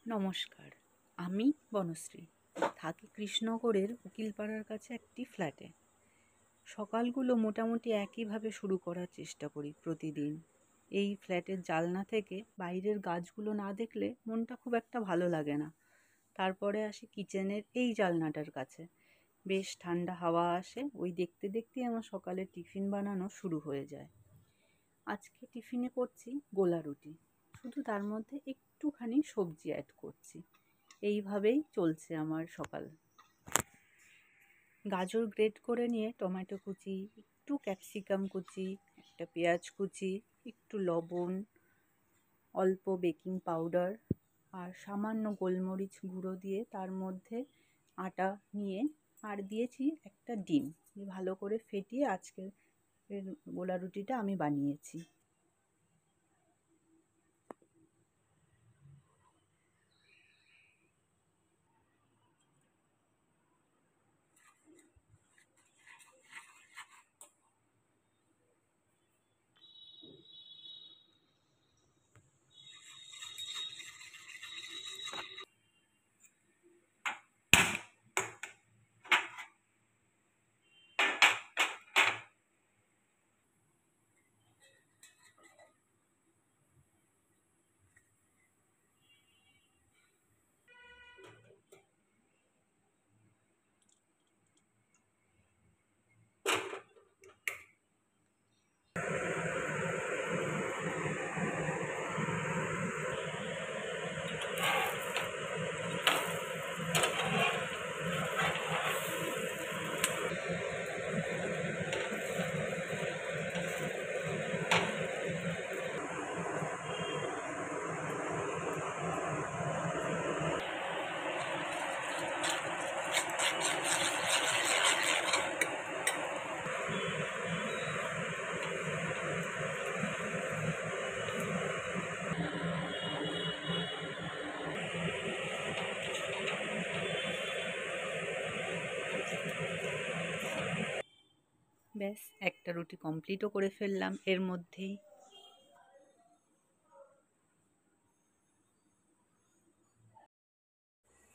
নমস্কার, আমি বনশ্রী। থাকি কৃষ্ণনগরের উকিলপাড়ার কাছে একটি ফ্ল্যাটে। সকালগুলো মোটামুটি একইভাবে শুরু করার চেষ্টা করি প্রতিদিন। এই ফ্ল্যাটের জানলা থেকে বাইরের গাছগুলো না দেখলে মনটা খুব একটা ভালো লাগে না। তারপরে আসি কিচেনের এই জানলাটার কাছে। বেশ ঠান্ডা হাওয়া আসে, ওই দেখতে দেখতেই আমার সকালে টিফিন বানানো শুরু হয়ে যায়। আজকে টিফিনে করছি গোলা রুটি, শুধু তার মধ্যে একটুখানি সবজি অ্যাড করছি। এইভাবেই চলছে আমার সকাল। গাজর গ্রেট করে নিয়ে টমেটো কুচি, একটু ক্যাপসিকাম কুচি, একটা পেঁয়াজ কুচি, একটু লবণ, অল্প বেকিং পাউডার আর সামান্য গোলমরিচ গুঁড়ো দিয়ে তার মধ্যে আটা নিয়ে আর দিয়েছি একটা ডিম, ভালো করে ফেটিয়ে আজকের গোলা রুটিটা আমি বানিয়েছি। ব্যাস, একটা রুটি কমপ্লিটও করে ফেললাম এর মধ্যেই।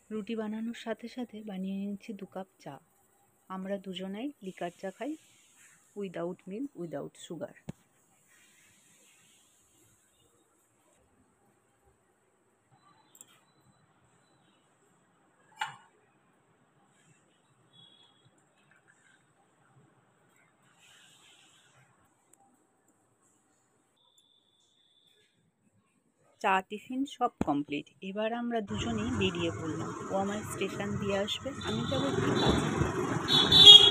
রুটি বানানোর সাথে সাথে বানিয়ে নিচ্ছি 2 কাপ চা। আমরা দুজনাই লিকার চা খাই, উইদাউট মিল্ক, উইদাউট সুগার। চা টিফিন সব কমপ্লিট। এবার আমরা দুজনেই বেরিয়ে পড়লাম। ও আমায় স্টেশন দিয়ে আসবে, আমি যাবো একটু কাছে।